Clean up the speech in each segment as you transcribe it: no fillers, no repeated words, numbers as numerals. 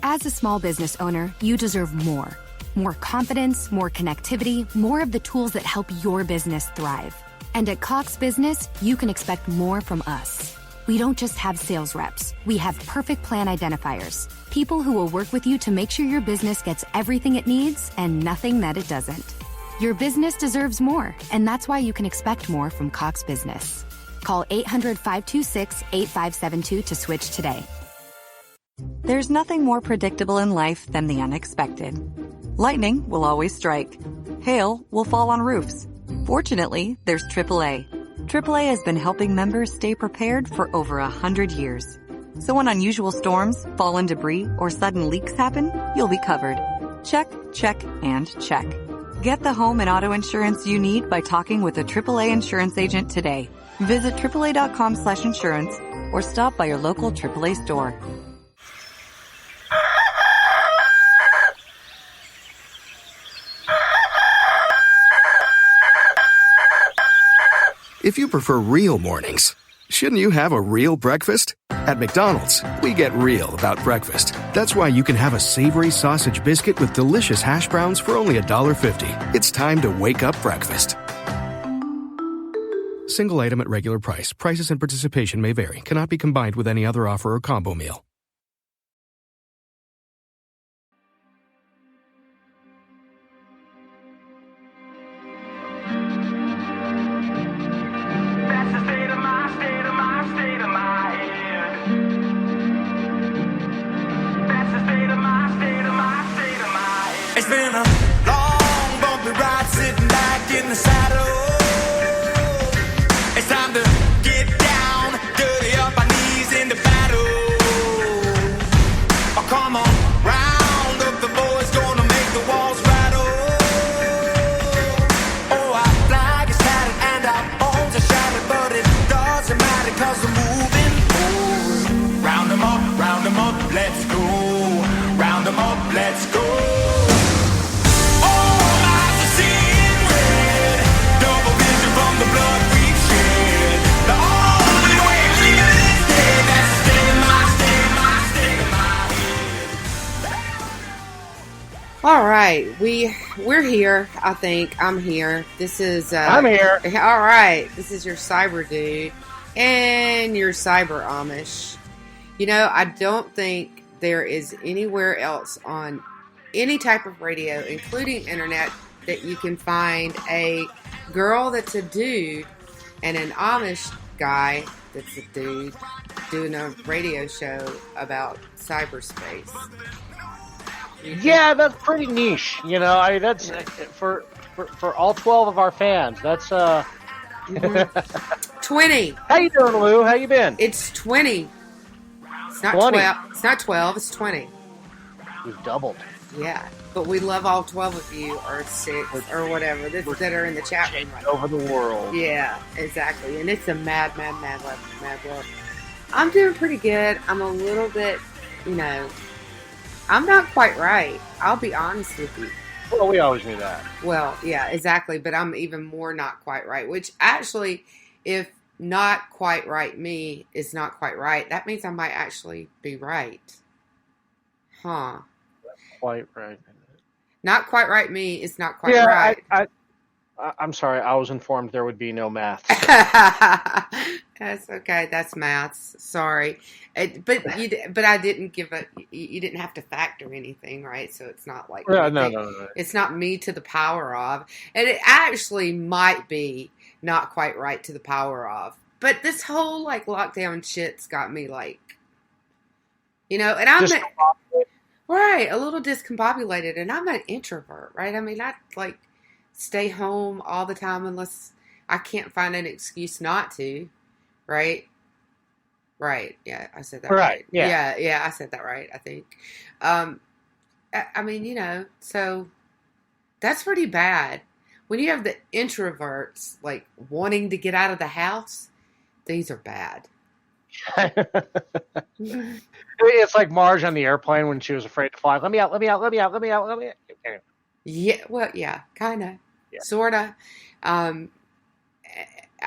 As a small business owner, you deserve more. More confidence, more connectivity, more of the tools that help your business thrive. And at Cox Business, you can expect more from us. We don't just have sales reps. We have perfect plan identifiers. People who will work with you to make sure your business gets everything it needs and nothing that it doesn't. Your business deserves more, and that's why you can expect more from Cox Business. Call 800-526-8572 to switch today. There's nothing more predictable in life than the unexpected. Lightning will always strike. Hail will fall on roofs. Fortunately, there's AAA. AAA has been helping members stay prepared for over 100 years. So when unusual storms, fallen debris, or sudden leaks happen, you'll be covered. Check, check, and check. Get the home and auto insurance you need by talking with a AAA insurance agent today. Visit AAA.com/insurance or stop by your local AAA store. If you prefer real mornings, shouldn't you have a real breakfast? At McDonald's, we get real about breakfast. That's why you can have a savory sausage biscuit with delicious hash browns for only $1.50. It's time to wake up breakfast. Single item at regular price. Prices and participation may vary. Cannot be combined with any other offer or combo meal. It's been a long, bumpy ride sitting back in the saddle. It's time to get down, dirty up our knees in the battle. Oh, come on, round up the boys, gonna make the walls rattle. Oh, our flag is tattered and our bones are shattered, but it doesn't matter 'cause we're moving forward. Round them up, let's go. Round them up, let's go. All right, we're here. I think I'm here. This is I'm here. All right, this is your cyber dude and your cyber Amish. You know, I don't think there is anywhere else on any type of radio, including internet, that you can find a girl that's a dude and an Amish guy that's a dude doing a radio show about cyberspace. Yeah, that's pretty niche. You know, that's for all 12 of our fans. That's 20. How you doing, Lou? How you been? It's 20. It's not 20. 12. It's not 12. It's 20. We've doubled. Yeah, but we love all 12 of you, or 6, or whatever, that are in the chat room right over the world. Yeah, exactly. And it's a mad world. I'm doing pretty good. I'm a little bit, I'm not quite right. I'll be honest with you. Well, we always knew that. Well, yeah, exactly. But I'm even more not quite right, which actually, if not quite right me is not quite right, that means I might actually be right. Huh. Quite right. Not quite right me is not quite right. I'm sorry. I was informed there would be no math. That's okay. That's maths. Sorry, but I didn't give it. You didn't have to factor anything, right? So it's not like no. It's not me to the power of, and it actually might be not quite right to the power of. But this whole lockdown shit's got me and I'm right, a little discombobulated, and I'm an introvert, right? I mean, I stay home all the time unless I can't find an excuse not to, right? Right. Yeah, I said that right. Yeah, I said that right, I think. I mean, so that's pretty bad. When you have the introverts, wanting to get out of the house, things are bad. It's like Marge on the airplane when she was afraid to fly. Let me out. Anyway. Yeah, well, yeah, kind of. Yeah. Sort of. I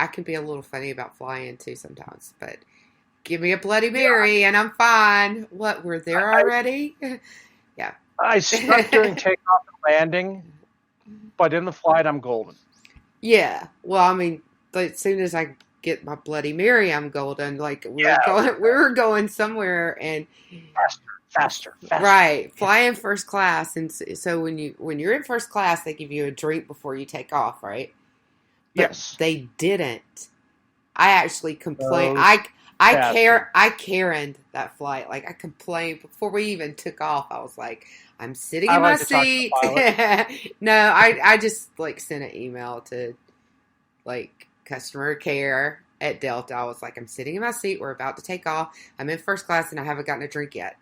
can be a little funny about flying too sometimes, but give me a Bloody Mary and I'm fine. What, we're there already? Yeah. I slept during takeoff and landing, but in the flight, I'm golden. Yeah. Well, I mean, as soon as I get my Bloody Mary, I'm golden. Like we were going somewhere and faster. Right, flying first class, and so when you're in first class, they give you a drink before you take off, right? But yes, they didn't. I actually complained. I Karen'd that flight. Like I complained before we even took off. I was like, I'm sitting in my seat. No, I just like sent an email to like customer care at Delta. I was like, I'm sitting in my seat. We're about to take off. I'm in first class and I haven't gotten a drink yet.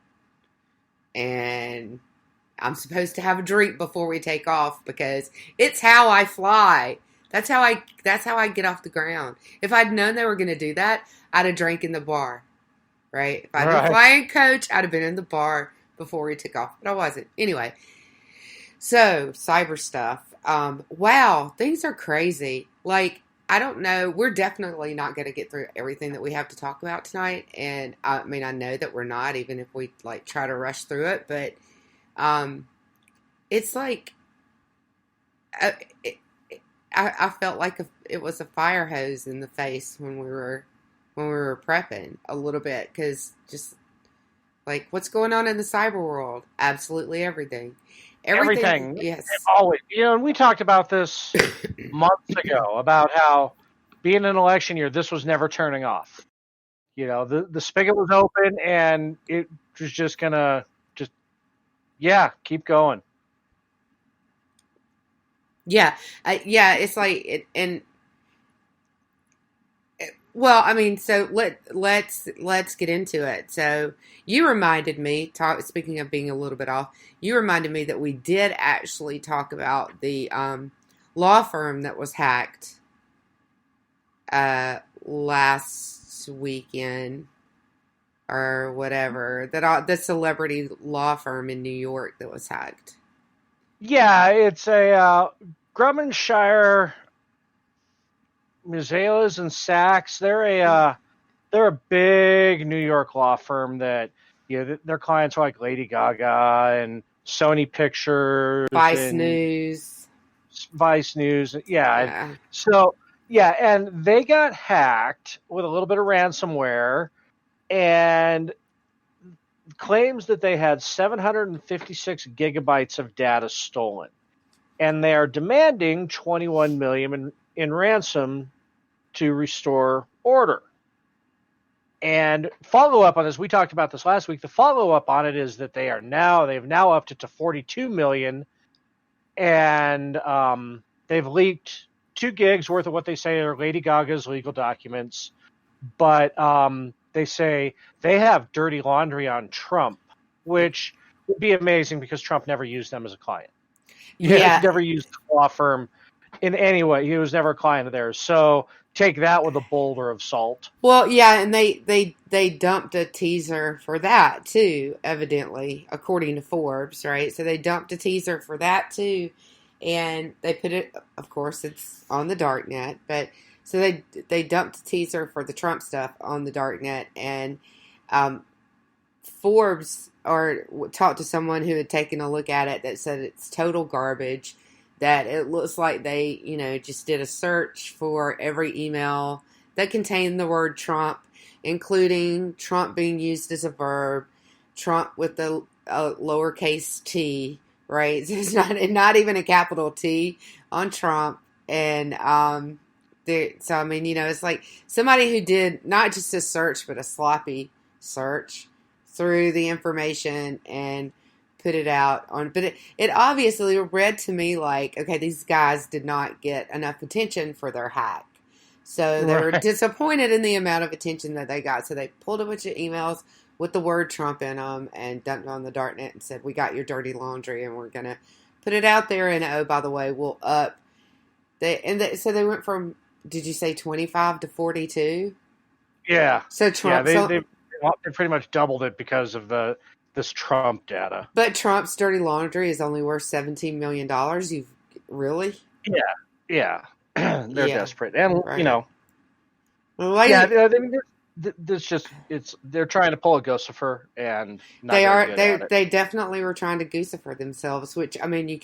And I'm supposed to have a drink before we take off because it's how I fly. That's how I get off the ground. If I'd known they were going to do that, I'd have drank in the bar, right? If I'd been flying coach, I'd have been in the bar before we took off, but I wasn't. Anyway, so cyber stuff. Wow, things are crazy. Like, I don't know. We're definitely not going to get through everything that we have to talk about tonight. And I mean, I know that we're not, even if we like try to rush through it, but it's like, I felt like it was a fire hose in the face when we were prepping a little bit, because just like what's going on in the cyber world, absolutely everything. Yes, always. You know, and we talked about this months ago about how being an election year, this was never turning off. You know, the spigot was open and it was just gonna keep going. Yeah, it's like it, and well, I mean, so let's get into it. So you reminded me, speaking of being a little bit off, you reminded me that we did actually talk about the law firm that was hacked last weekend or whatever, the celebrity law firm in New York that was hacked. Yeah, it's a Grummanshire, Mazelas and Sachs. They're a big New York law firm that, you know, their clients are like Lady Gaga and Sony Pictures, Vice News. Yeah. So and they got hacked with a little bit of ransomware and claims that they had 756 gigabytes of data stolen, and they are demanding $21 million in ransom to restore order. And follow up on this, we talked about this last week. The follow up on it is that they've now upped it to $42 million, and they've leaked 2 gigs worth of what they say are Lady Gaga's legal documents, but they say they have dirty laundry on Trump, which would be amazing because Trump never used them as a client. He never used the law firm in any way. He was never a client of theirs. So take that with a boulder of salt. Well, yeah, and they dumped a teaser for that too, evidently, according to Forbes, right? So they dumped a teaser for that too, and they put it, of course, it's on the darknet, but so they dumped a teaser for the Trump stuff on the darknet, and Forbes talked to someone who had taken a look at it that said it's total garbage, that it looks like they, you know, just did a search for every email that contained the word Trump, including Trump being used as a verb, Trump with the lowercase t, right? So it's not even a capital T on Trump, and so I mean, you know, it's like somebody who did not just a search but a sloppy search through the information and put it out on, but it obviously read to me like, okay, these guys did not get enough attention for their hack. So they were disappointed in the amount of attention that they got. So they pulled a bunch of emails with the word Trump in them and dumped it on the darknet and said, we got your dirty laundry and we're going to put it out there. And oh, by the way, we'll up. So they went from, did you say 25 to 42? Yeah. So Trump. Yeah, they pretty much doubled it because of this Trump data. But Trump's dirty laundry is only worth $17 million. You've really? Yeah. They're desperate. And, right. you know. Well, this just they're trying to pull a Gosifer and not They very are good at it. they definitely were trying to goosifer themselves, which I mean you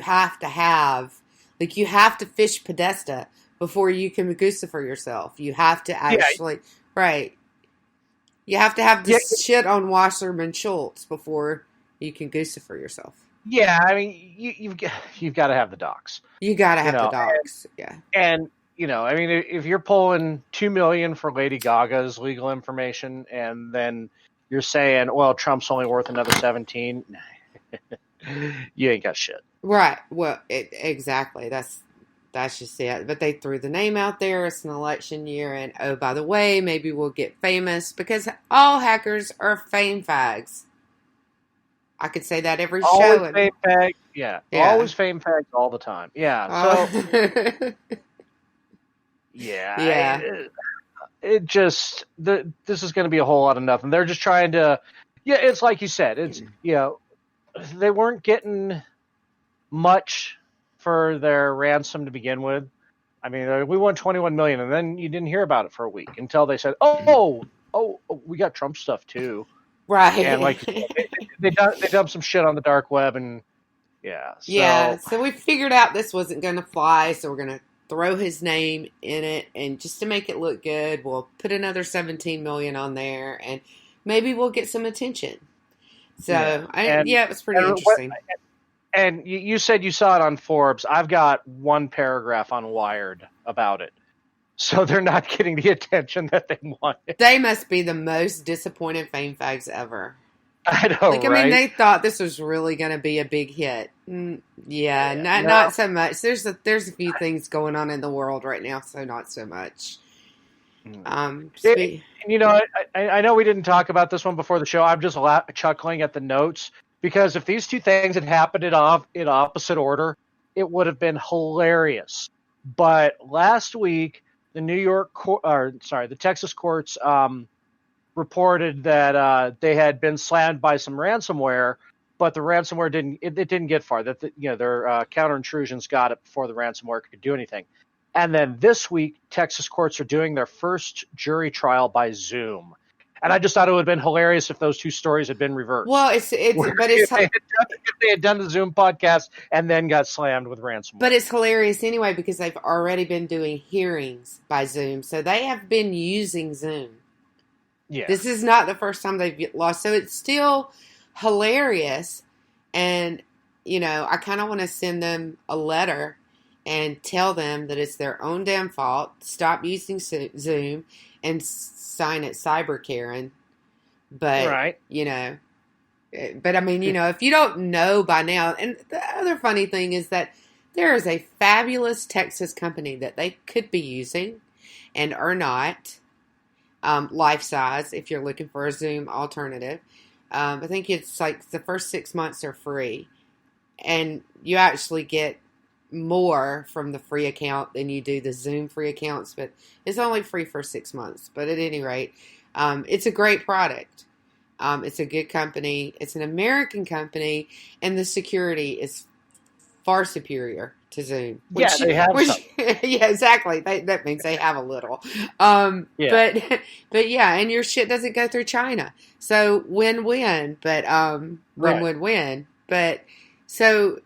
have to have like you have to fish Podesta before you can goosifer yourself. You have to actually right. You have to have the Yeah, shit on Wasserman Schultz before you can goosifer yourself. yeah. I mean, you've got to have the docs, You gotta you have the know, docs. Yeah. and I mean, if you're pulling $2 million for Lady Gaga's legal information, and then you're saying, well, Trump's only worth another 17, you ain't got shit. Right. Well, exactly. That's just it. But they threw the name out there. It's an election year, and oh, by the way, maybe we'll get famous because all hackers are fame fags. I could say that every Always show. fame fags, yeah. Always fame fags all the time, yeah. So yeah, yeah. it just this is going to be a whole lot of nothing. They're just trying to, yeah. It's like you said. It's they weren't getting much for their ransom to begin with. I mean, we won 21 million, and then you didn't hear about it for a week until they said, "Oh, we got Trump stuff too." Right. And like they dumped some shit on the dark web, and yeah. So, yeah. So we figured out this wasn't going to fly, so we're going to throw his name in it, and just to make it look good, we'll put another 17 million on there, and maybe we'll get some attention. So it was pretty interesting. And you said you saw it on Forbes. I've got one paragraph on Wired about it. So they're not getting the attention that they wanted. They must be the most disappointed fame fags ever. I know, I mean, they thought this was really going to be a big hit. Not so much. There's a few things going on in the world right now, so not so much. I know we didn't talk about this one before the show. I'm just chuckling at the notes. Because if these two things had happened in opposite order, it would have been hilarious. But last week, the Texas courts reported that they had been slammed by some ransomware, but the ransomware didn't get far. That their counter intrusions got it before the ransomware could do anything. And then this week, Texas courts are doing their first jury trial by Zoom. And I just thought it would have been hilarious if those two stories had been reversed. Well, if they had done the Zoom podcast and then got slammed with ransomware. But it's hilarious anyway because they've already been doing hearings by Zoom, so they have been using Zoom. Yeah, this is not the first time they've lost, so it's still hilarious. And I kind of want to send them a letter and tell them that it's their own damn fault. Stop using Zoom and sign it Cyber Karen. But, right. But I mean, if you don't know by now, and the other funny thing is that there is a fabulous Texas company that they could be using and are not, life size, if you're looking for a Zoom alternative. I think it's like the first 6 months are free, and you actually get more from the free account than you do the Zoom free accounts, but it's only free for 6 months. But at any rate, it's a great product. It's a good company. It's an American company, and the security is far superior to Zoom. They have some. Yeah, exactly. That means they have a little. But yeah, and your shit doesn't go through China. So win-win, but win-win-win. But so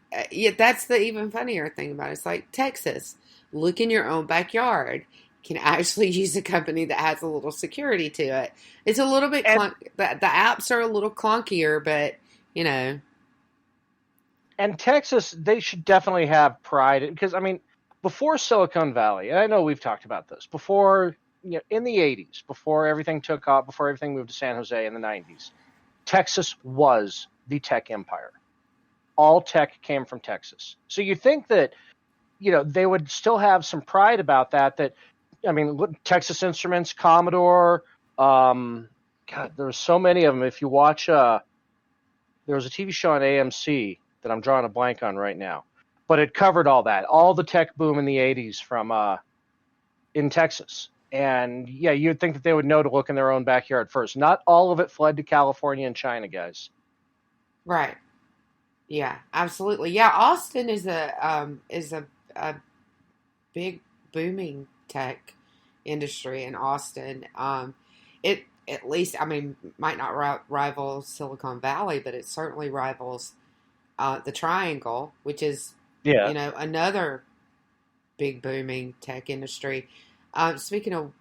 that's the even funnier thing about it. It's like Texas, look in your own backyard. Can actually use a company that has a little security to it. It's a little bit the apps are a little clunkier, but And Texas, they should definitely have pride because before Silicon Valley, and I know we've talked about this before, in the 80s, before everything took off, before everything moved to San Jose in the 90s, Texas was the tech empire. All tech came from Texas. So you think that, they would still have some pride about that, Texas Instruments, Commodore, there's so many of them. If you watch, there was a TV show on AMC that I'm drawing a blank on right now, but it covered all that, all the tech boom in the 80s from in Texas. And yeah, you'd think that they would know to look in their own backyard first. Not all of it fled to California and China, guys. Right. Yeah, absolutely. Yeah, Austin is a big booming tech industry in Austin. It at least, I mean, might not rival Silicon Valley, but it certainly rivals the Triangle, which is, Yeah. you know, another big booming tech industry. Speaking of,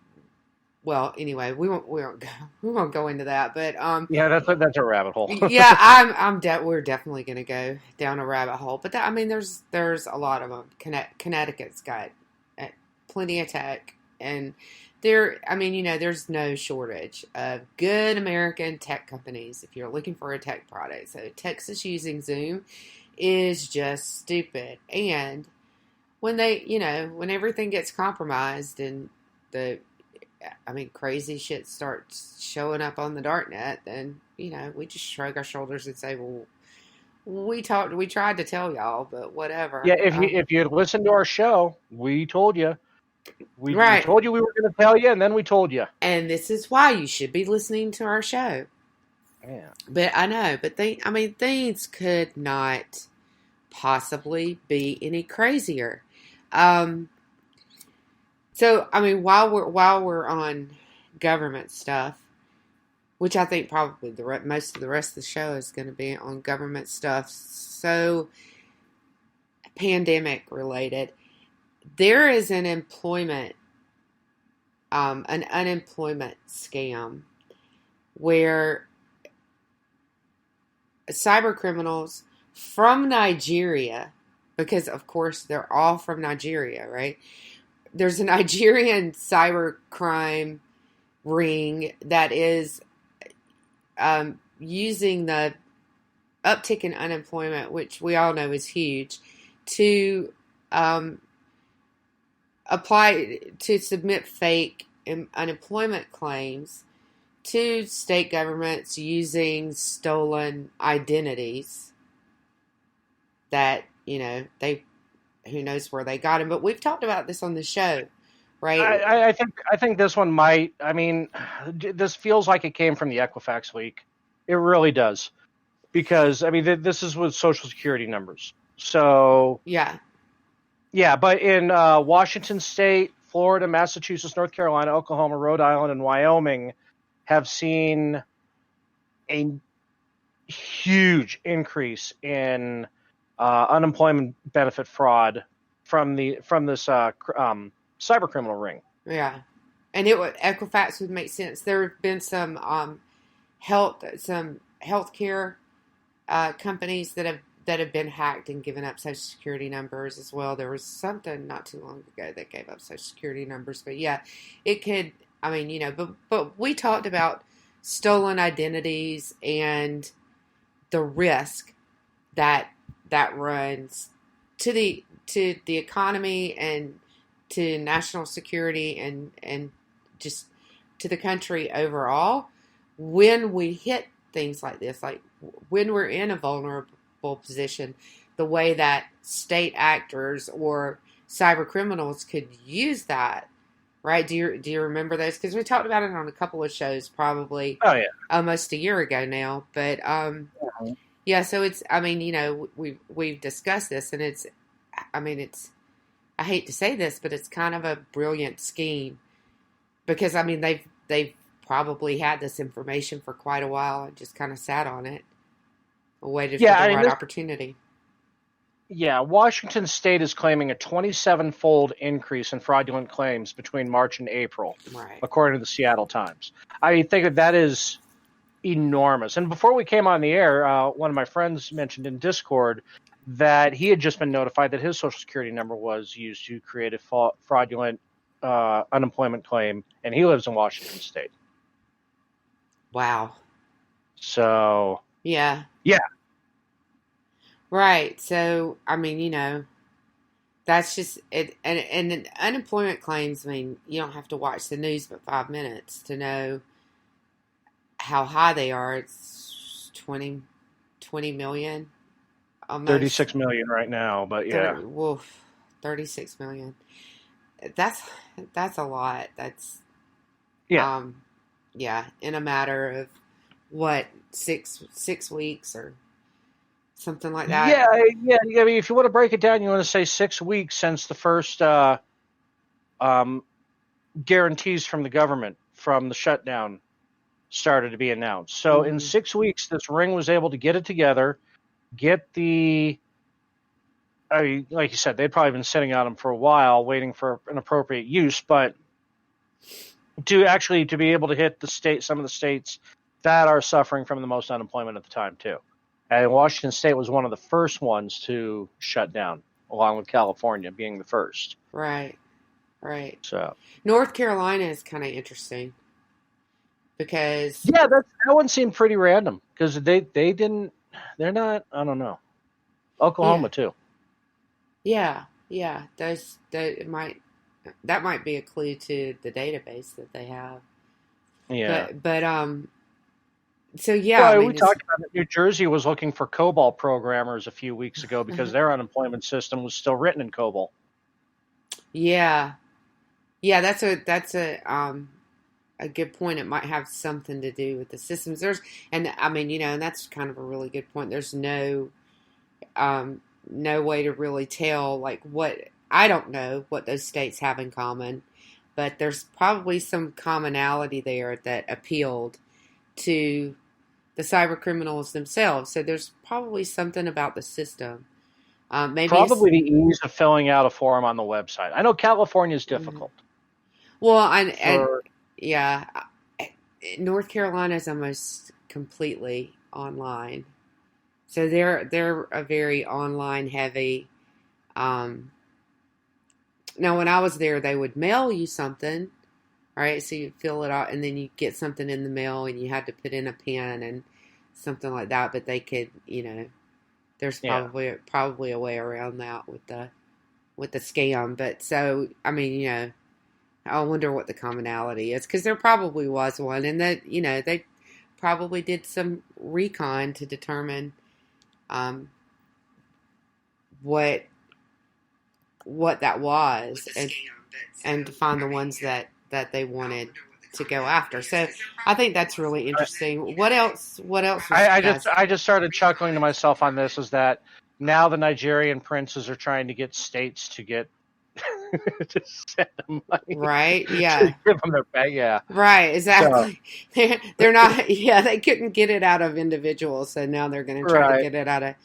well, anyway, we won't go into that, but Yeah, that's a rabbit hole. yeah, we're definitely going to go down a rabbit hole. But I mean, there's a lot of them. Connecticut's got plenty of tech, and I mean, you know, there's no shortage of good American tech companies if you're looking for a tech product. So Texas using Zoom is just stupid. And when when everything gets compromised and crazy shit starts showing up on the darknet, then, you know, we just shrug our shoulders and say, well, we tried to tell y'all, but whatever. Yeah, if you had listened to our show, we told you. We Right. told you we were going to tell you, and then we told you. And this is why you should be listening to our show. Yeah. But I know, but things could not possibly be any crazier. So, I mean, while we're on government stuff, which I think probably most of the rest of the show is going to be on government stuff, so pandemic related, there is an unemployment scam where cyber criminals from Nigeria, because of course they're all from Nigeria, right? There's a Nigerian cybercrime ring that is using the uptick in unemployment, which we all know is huge, to submit fake unemployment claims to state governments using stolen identities that, you know, who knows where they got them. But we've talked about this on the show, right? I think this one might. I mean, this feels like it came from the Equifax leak. It really does, because I mean, this is with Social Security numbers. So yeah. But in Washington State, Florida, Massachusetts, North Carolina, Oklahoma, Rhode Island, and Wyoming have seen a huge increase in unemployment benefit fraud from this cyber criminal ring. Yeah, and Equifax would make sense. There have been some healthcare companies that have been hacked and given up Social Security numbers as well. There was something not too long ago that gave up Social Security numbers, but yeah, it could. I mean, you know, but we talked about stolen identities and the risk that runs to the economy and to national security and just to the country overall when we hit things like this, like when we're in a vulnerable position, the way that state actors or cyber criminals could use that. Right? Do you remember those? Because we talked about it on a couple of shows, probably. Oh yeah, almost a year ago now. But yeah. So it's. I mean, you know, we've discussed this, and it's. I mean, it's. I hate to say this, but it's kind of a brilliant scheme, because I mean they've probably had this information for quite a while and just kind of sat on it, waited for the right opportunity. Yeah, Washington State is claiming a 27-fold increase in fraudulent claims between March and April, right, according to the Seattle Times. I think that is enormous. And before we came on the air, one of my friends mentioned in Discord that he had just been notified that his Social Security number was used to create a fraudulent unemployment claim, and he lives in Washington State. Wow. So... Yeah. Yeah. Right. So, I mean, you know, that's just it. And unemployment claims, I mean, you don't have to watch the news but 5 minutes to know how high they are. It's 20 million. Almost. 36 million right now, but yeah. 36 million. That's a lot. That's, yeah. Yeah, in a matter of what, six weeks or something like that. Yeah. I mean, if you want to break it down, you want to say 6 weeks since the first guarantees from the government from the shutdown started to be announced. So in 6 weeks, this ring was able to get it together, get the, like you said, they'd probably been sitting on them for a while, waiting for an appropriate use, but to be able to hit some of the states that are suffering from the most unemployment at the time too. And Washington State was one of the first ones to shut down, along with California being the first. Right. So North Carolina is kind of interesting because that one seemed pretty random because they're not, I don't know. Oklahoma too. Yeah. That might be a clue to the database that they have. Yeah. But so yeah. Well, I mean, we talked about it. New Jersey was looking for COBOL programmers a few weeks ago because their unemployment system was still written in COBOL. Yeah. That's a good point. It might have something to do with the systems. And that's kind of a really good point. There's no way to really tell I don't know what those states have in common, but there's probably some commonality there that appealed to the cyber criminals themselves. So there's probably something about the system. Maybe probably the ease of filling out a form on the website. I know California is difficult. Well, North Carolina is almost completely online, so they're a very online heavy. Now, when I was there, they would mail you something, right? So you fill it out, and then you get something in the mail, and you had to put in a PIN and something like that. But they could, there's probably a way around that with the scam. But so, I wonder what the commonality is, because there probably was one, and that they probably did some recon to determine what that was, and to find the ones that they wanted to go after. So I think that's really interesting. What else? I just started chuckling to myself on this, is that now the Nigerian princes are trying to get states to get to send them money. Right. Yeah. To give them their pay. Yeah. Right. Exactly. So, they're not. Yeah. They couldn't get it out of individuals, so now they're going to try to get it out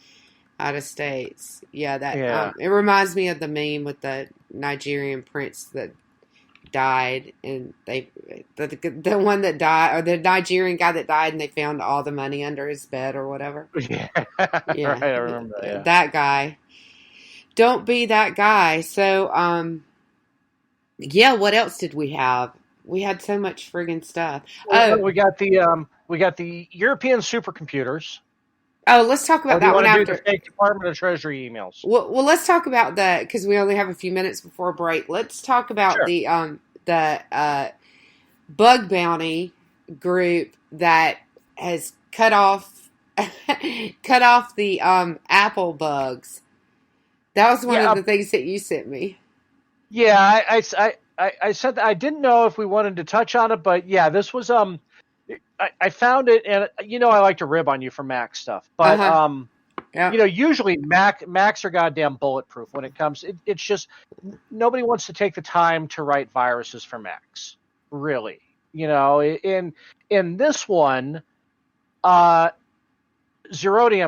of states. Yeah. That. It reminds me of the meme with the Nigerian prince that died, and the one that died, or the Nigerian guy that died, and they found all the money under his bed or whatever. Yeah. Yeah. Right, I remember that. Yeah. That guy. Don't be that guy. So, what else did we have? We had so much friggin' stuff. We got the European supercomputers. Oh, let's talk about that one after. The State Department of Treasury emails. Well, let's talk about that, because we only have a few minutes before break. Let's talk about the bug bounty group that has cut off the Apple bugs. That was one of the things that you sent me. Yeah, I said that I didn't know if we wanted to touch on it, but yeah, this was I found it, and I like to rib on you for Mac stuff, but usually Macs are goddamn bulletproof when it comes. It's just nobody wants to take the time to write viruses for Macs, really. In this one, Zerodium,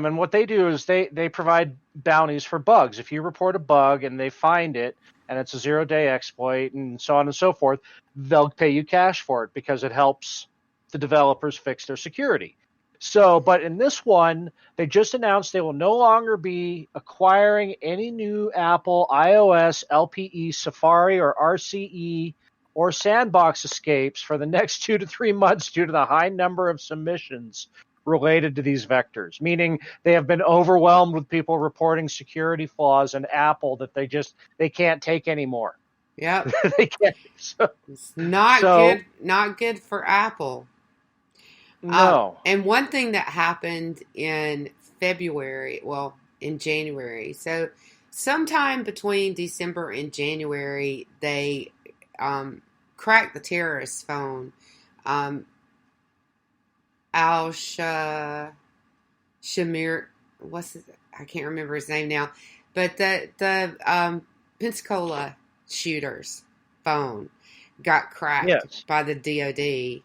and what they do is they provide bounties for bugs. If you report a bug and they find it, and it's a 0-day exploit and so on and so forth, they'll pay you cash for it because it helps the developers fix their security. So, but in this one, they just announced they will no longer be acquiring any new Apple iOS, LPE, Safari, or RCE or Sandbox escapes for the next 2 to 3 months due to the high number of submissions related to these vectors, meaning they have been overwhelmed with people reporting security flaws in Apple that they can't take anymore. Yeah. They can't. So, it's not good for Apple. No. And one thing that happened in January, so sometime between December and January, they cracked the terrorist's phone. Shamir, I can't remember his name now, but the Pensacola shooter's phone. got cracked Yes. by the DoD,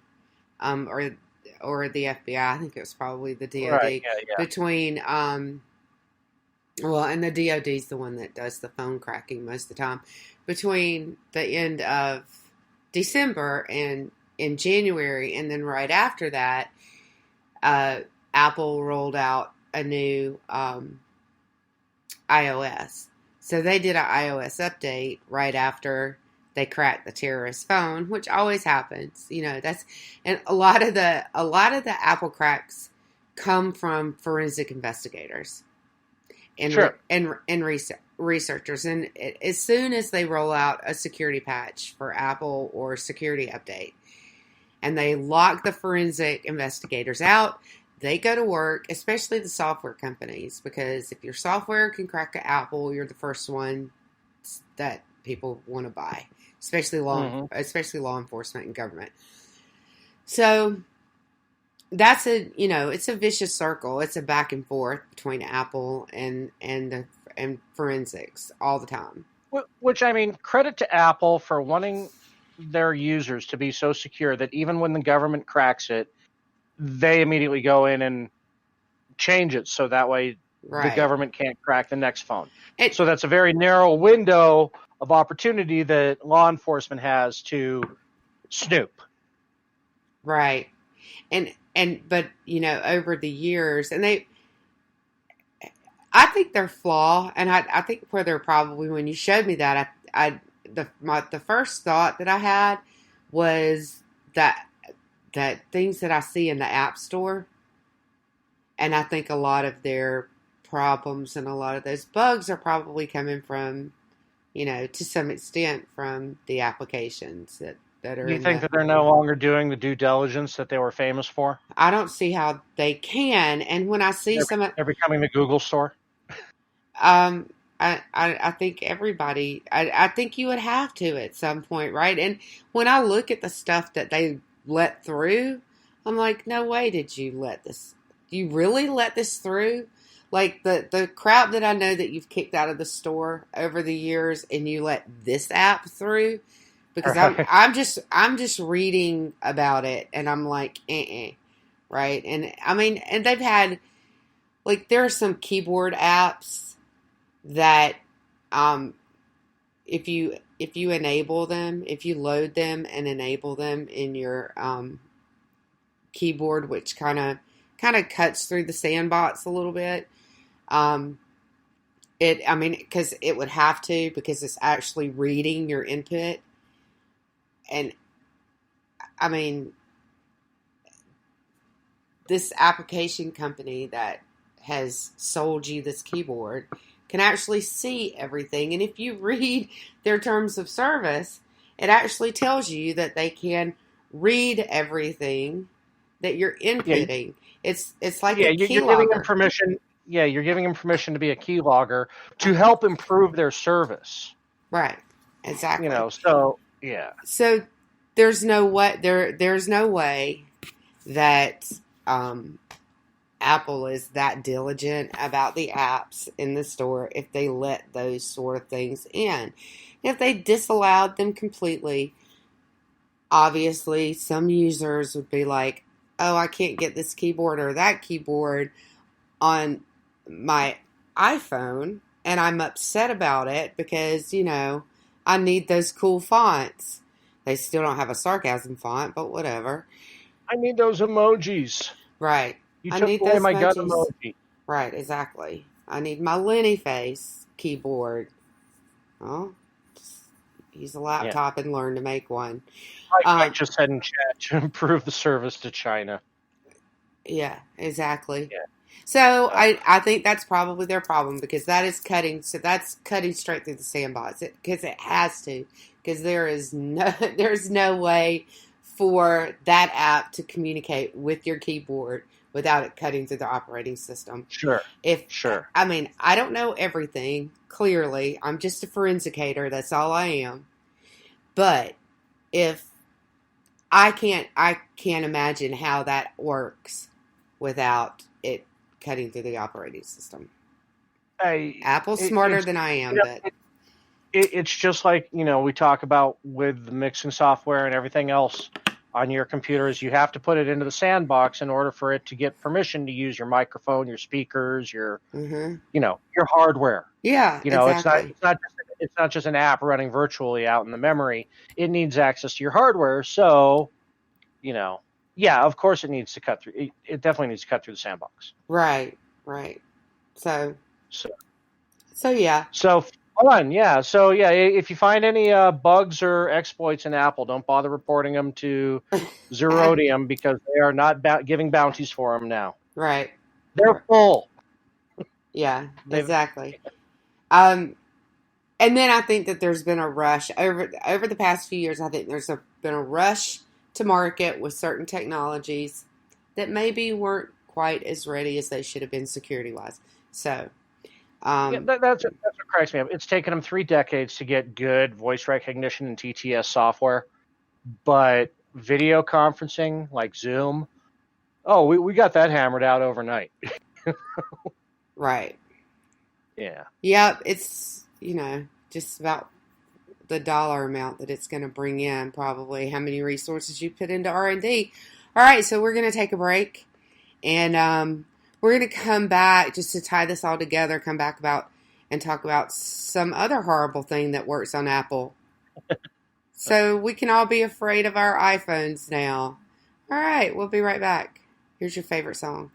or the FBI. I think it was probably the DoD. Right. Yeah. Between well, and the DoD's the one that does the phone cracking most of the time. Between the end of December and in January, and then right after that, Apple rolled out a new iOS. So they did an iOS update right after they cracked the terrorist phone, which always happens. And a lot of the Apple cracks come from forensic investigators and Sure. and researchers. And as soon as they roll out a security patch for Apple or security update, and they lock the forensic investigators out, they go to work, especially the software companies, because if your software can crack an Apple, you're the first one that people want to buy, especially law enforcement and government. So that's it's a vicious circle. It's a back and forth between Apple and forensics all the time. Which, I mean, credit to Apple for wanting their users to be so secure that even when the government cracks it, they immediately go in and change it so that way the government can't crack the next phone. So that's a very narrow window of opportunity that law enforcement has to snoop. Right. But over the years, and I think their flaw, and I think where they're probably, when you showed me that, the first thought that I had was that things that I see in the App Store, and I think a lot of their problems and a lot of those bugs are probably coming from, to some extent from the applications that are. You think that they're no longer doing the due diligence that they were famous for? I don't see how they can. And when I see they're becoming the Google store. I think everybody. I think you would have to at some point, right? And when I look at the stuff that they let through, I'm like, no way did you let this. You really let this through? Like the crap that I know that you've kicked out of the store over the years, and you let this app through, because I'm just reading about it, and I'm like, right? And I mean, and they've had, like, there are some keyboard apps that, if you enable them, if you load them and enable them in your keyboard, which kind of cuts through the sandbox a little bit. Because it would have to, because it's actually reading your input. And I mean, this application company that has sold you this keyboard can actually see everything. And if you read their terms of service, it actually tells you that they can read everything that you're inputting. Yeah. It's like a keylogger. Giving them permission. Yeah, you're giving them permission to be a keylogger to help improve their service. Right. Exactly. So yeah. So there's no way that Apple is that diligent about the apps in the store if they let those sort of things in. If they disallowed them completely, obviously some users would be like, oh, I can't get this keyboard or that keyboard on my iPhone, and I'm upset about it because, I need those cool fonts. They still don't have a sarcasm font, but whatever. I need those emojis. Right. You took away my gun emoji. Right, exactly. I need my Lenny face keyboard. Oh, just use a laptop and learn to make one. I just said in chat to improve the service to China. Yeah, exactly. Yeah. So I think that's probably their problem, because that's cutting straight through the sandbox, because it has to, because there's no way for that app to communicate with your keyboard without it cutting through the operating system. Sure. I mean, I don't know everything, clearly. I'm just a forensicator, that's all I am. But if I can't imagine how that works without it cutting through the operating system. Apple's smarter than I am, but It's just like, we talk about with the mixing software and everything else on your computers. You have to put it into the sandbox in order for it to get permission to use your microphone, your speakers, your hardware. Yeah, exactly. It's not just an app running virtually out in the memory. It needs access to your hardware. So, of course it needs to cut through. It definitely needs to cut through the sandbox. Right. So yeah. So fun, yeah. So yeah, if you find any bugs or exploits in Apple, don't bother reporting them to Zerodium because they are not giving bounties for them now. Right. They're full. Yeah, exactly. And then I think that there's been a rush over the past few years. I think there's been a rush to market with certain technologies that maybe weren't quite as ready as they should have been security-wise. So, that's what cracks me up. It's taken them 3 decades to get good voice recognition and TTS software, but video conferencing like Zoom, we got that hammered out overnight. Right. Yeah. Yep. It's just about the dollar amount that it's going to bring in, probably how many resources you put into R&D. All right, so we're going to take a break, and we're going to come back just to tie this all together, and talk about some other horrible thing that works on Apple. So we can all be afraid of our iPhones now. All right, we'll be right back. Here's your favorite song.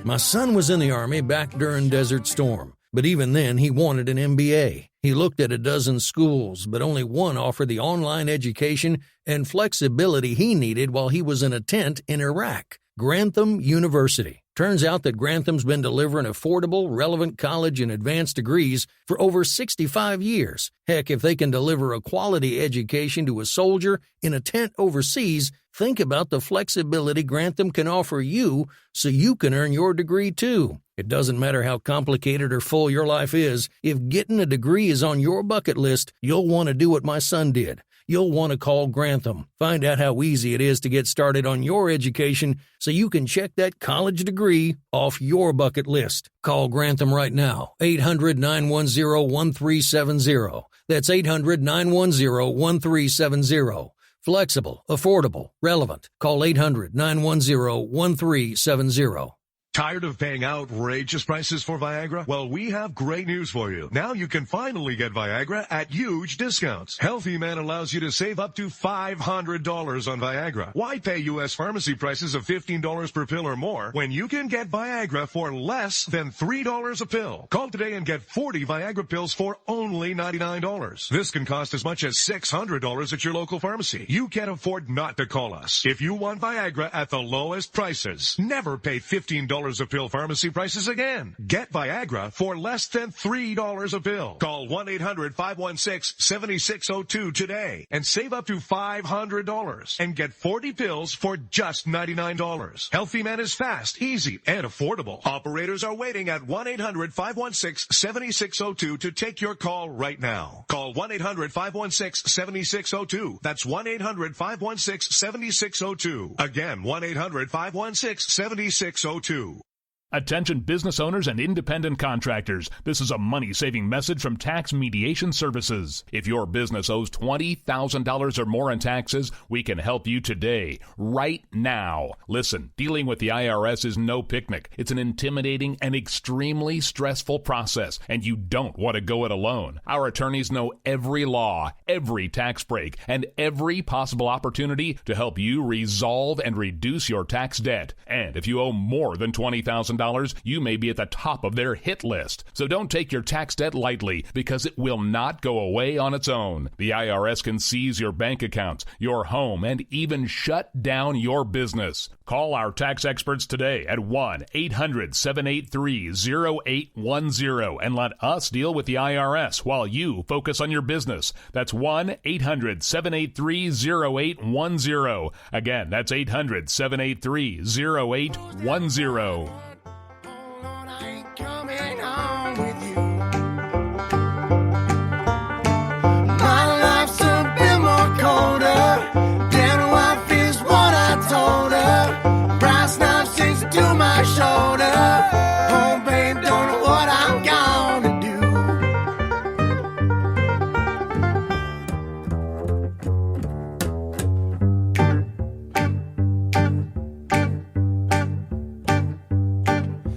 My son was in the Army back during Desert Storm, but even then he wanted an MBA. He looked at a dozen schools, but only one offered the online education and flexibility he needed while he was in a tent in Iraq, Grantham University. Turns out that Grantham's been delivering affordable, relevant college and advanced degrees for over 65 years. Heck, if they can deliver a quality education to a soldier in a tent overseas, think about the flexibility Grantham can offer you so you can earn your degree too. It doesn't matter how complicated or full your life is. If getting a degree is on your bucket list, you'll want to do what my son did. You'll want to call Grantham. Find out how easy it is to get started on your education so you can check that college degree off your bucket list. Call Grantham right now, 800-910-1370. That's 800-910-1370. Flexible, affordable, relevant. Call 800-910-1370. Tired of paying outrageous prices for Viagra? Well, we have great news for you. Now you can finally get Viagra at huge discounts. Healthy Man allows you to save up to $500 on Viagra. Why pay U.S. pharmacy prices of $15 per pill or more when you can get Viagra for less than $3 a pill? Call today and get 40 Viagra pills for only $99. This can cost as much as $600 at your local pharmacy. You can't afford not to call us. If you want Viagra at the lowest prices, never pay $15 a pill pharmacy prices again. Get Viagra for less than $3 a pill. Call 1-800-516-7602 today and save up to $500 and get 40 pills for just $99. Healthy Man is fast, easy, and affordable. Operators are waiting at 1-800-516-7602 to take your call right now. Call 1-800-516-7602. That's 1-800-516-7602. Again, 1-800-516-7602. Attention business owners and independent contractors. This is a money-saving message from Tax Mediation Services. If your business owes $20,000 or more in taxes, we can help you today, right now. Listen, dealing with the IRS is no picnic. It's an intimidating and extremely stressful process, and you don't want to go it alone. Our attorneys know every law, every tax break, and every possible opportunity to help you resolve and reduce your tax debt. And if you owe more than $20,000, $1,000, you may be at the top of their hit list. So don't take your tax debt lightly, because it will not go away on its own. The IRS can seize your bank accounts, your home, and even shut down your business. Call our tax experts today at 1-800-783-0810 and let us deal with the IRS while you focus on your business. That's 1-800-783-0810. Again, that's 800-783-0810. My life's a bit more colder. Damn, wife is what I told her. Brass knife sticks to my shoulder. Oh, babe, don't know what I'm gonna do.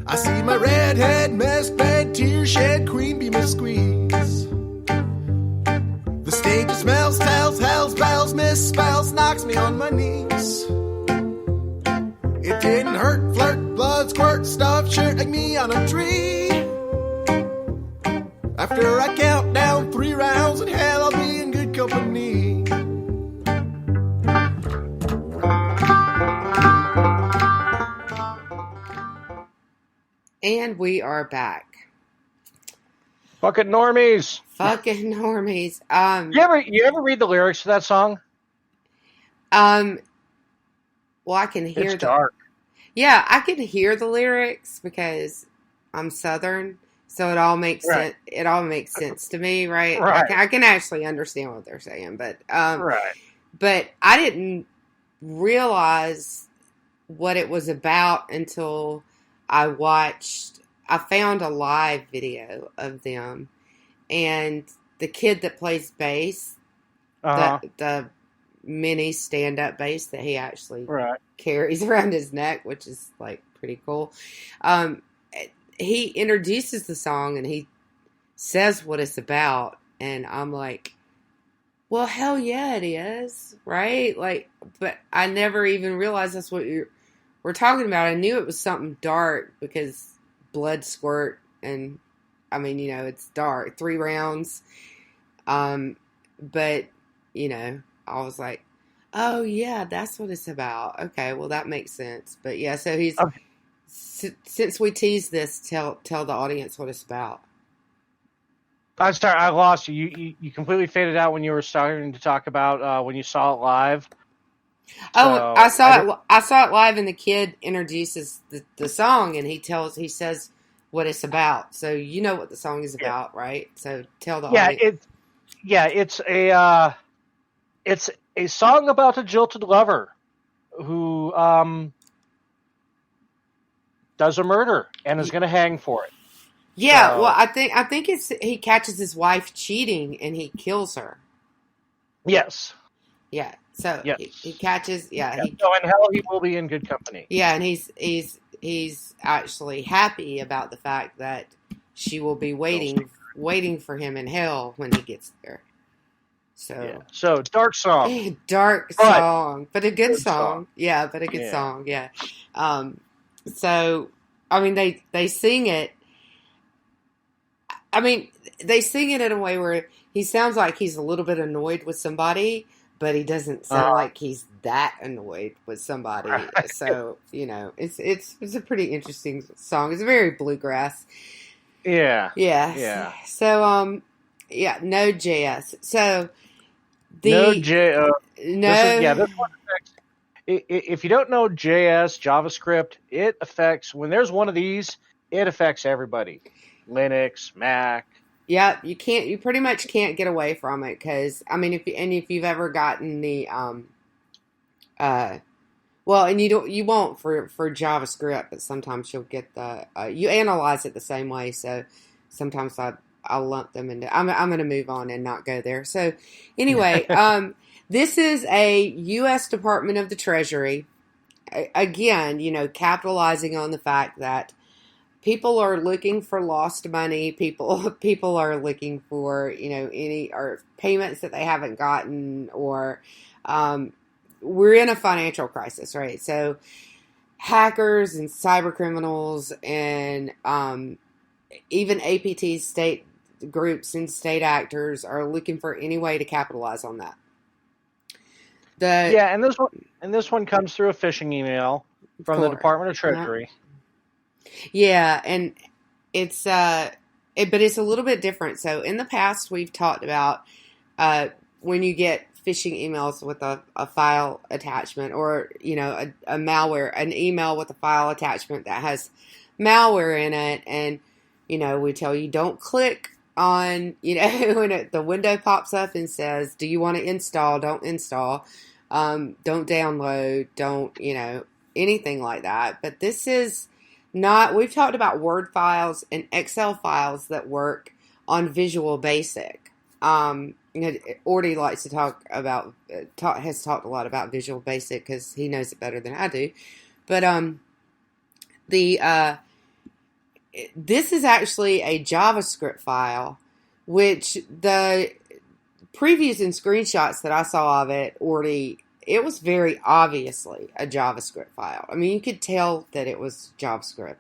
I see my redhead, mess bed, tear shed, queen bee must squeeze. The stage smells, tells, hells, bells, misspells, knocks me on my knees. It didn't hurt, flirt, blood, squirt, stuff, shirt like me on a tree. After I count down 3 rounds in hell, I'll be in good company. And we are back. Fucking normies. Fucking normies. You ever read the lyrics to that song? Well, I can hear It's dark. Yeah, I can hear the lyrics because I'm Southern, so it all makes Right. sense. It all makes sense to me, right? Right. I can actually understand what they're saying, but Right. but I didn't realize what it was about until I found a live video of them, and the kid that plays bass, the mini stand-up bass that he actually Right. carries around his neck, which is like pretty cool. He introduces the song and he says what it's about, and I'm like, well, hell yeah, it is, right? Like, but I never even realized that's what we're talking about. I knew it was something dark because blood squirt, and I mean, you know, it's dark, 3 rounds. But you know, I was like, oh yeah, that's what it's about. Okay, well that makes sense. But yeah, so he's Okay. Since we teased this, tell the audience what it's about. I'm sorry, I lost you. You completely faded out when you were starting to talk about when you saw it live. Oh, I saw it live, and the kid introduces the song, and he says what it's about. So you know what the song is about, right? So tell the audience. It's a song about a jilted lover who does a murder and is going to hang for it. Yeah, So- well, I think it's he catches his wife cheating and he kills her. Yes. Yeah, so Yes. he catches. Yeah, So in hell, he will be in good company. yeah, and he's actually happy about the fact that she will be waiting for him in hell when he gets there. So Yeah. So dark song. dark But- song, but a good Good song. song. Yeah, but a good Yeah. song. Yeah. So I mean, they sing it. I mean, they sing it in a way where he sounds like he's a little bit annoyed with somebody, but he doesn't sound like he's that annoyed with somebody. Right. So, you know, it's a pretty interesting song. It's very bluegrass. Yeah. Yeah. Yeah. So, Node.js. So the This one affects. If you don't know JS, JavaScript, it affects when there's one of these. It affects everybody. Linux, Mac. yeah, you pretty much can't get away from it because I mean, if you've ever gotten the well, and you won't for JavaScript, but sometimes you'll get you analyze it the same way. So sometimes I'll lump them into. I'm going to move on and not go there. So anyway, this is a U.S. Department of the Treasury. Again, you know, capitalizing on the fact that people are looking for lost money. People are looking for, you know, any or payments that they haven't gotten, or we're in a financial crisis, right? So hackers and cyber criminals and even APT state groups and state actors are looking for any way to capitalize on that. And this one comes through a phishing email from the Department of Treasury. Yeah, and it's but it's a little bit different. So in the past, we've talked about when you get phishing emails with a file attachment, or a malware, an email with a file attachment that has malware in it, and we tell you don't click on when the window pops up and says, do you want to install? Don't install. Don't download. Don't anything like that. But this is not. We've talked about Word files and Excel files that work on Visual Basic. Orty likes to has talked a lot about Visual Basic because he knows it better than I do. But this is actually a JavaScript file, which the previews and screenshots that I saw of it, Orty, it was very obviously a JavaScript file. I mean, you could tell that it was JavaScript.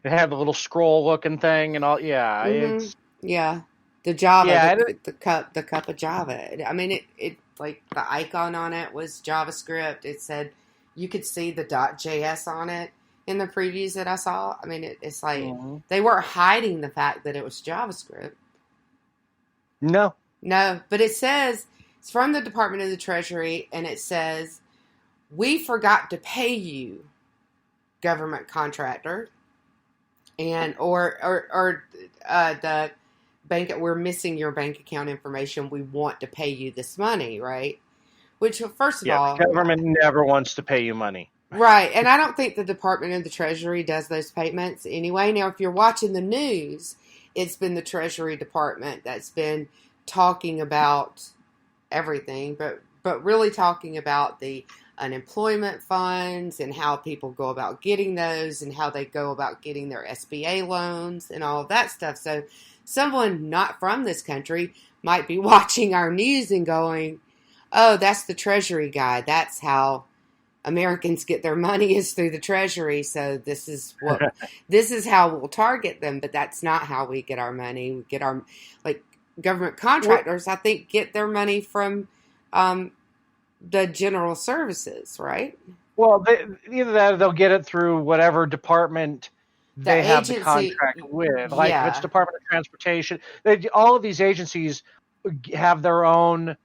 It had the little scroll looking thing and all. Yeah, it's the Java, the cup of Java. I mean, it like the icon on it was JavaScript. It said you could see the .js on it in the previews that I saw. I mean, it's like they weren't hiding the fact that it was JavaScript. No, but it says it's from the Department of the Treasury, and it says, "We forgot to pay you, government contractor," and or the bank, we're missing your bank account information. We want to pay you this money, right? Which, first of all, the government never wants to pay you money. Right, and I don't think the Department of the Treasury does those payments anyway. Now, if you're watching the news, it's been the Treasury Department that's been talking about everything, but really talking about the unemployment funds and how people go about getting those and how they go about getting their SBA loans and all of that stuff. So someone not from this country might be watching our news and going, oh, that's the Treasury guy. That's how Americans get their money, is through the Treasury. So this is how we'll target them. But that's not how we get our money. We get our, like, government contractors, I think, get their money from the general services, right? Well, either that or they'll get it through whatever department they have the contract with. Like if it's Department of Transportation, all of these agencies have their own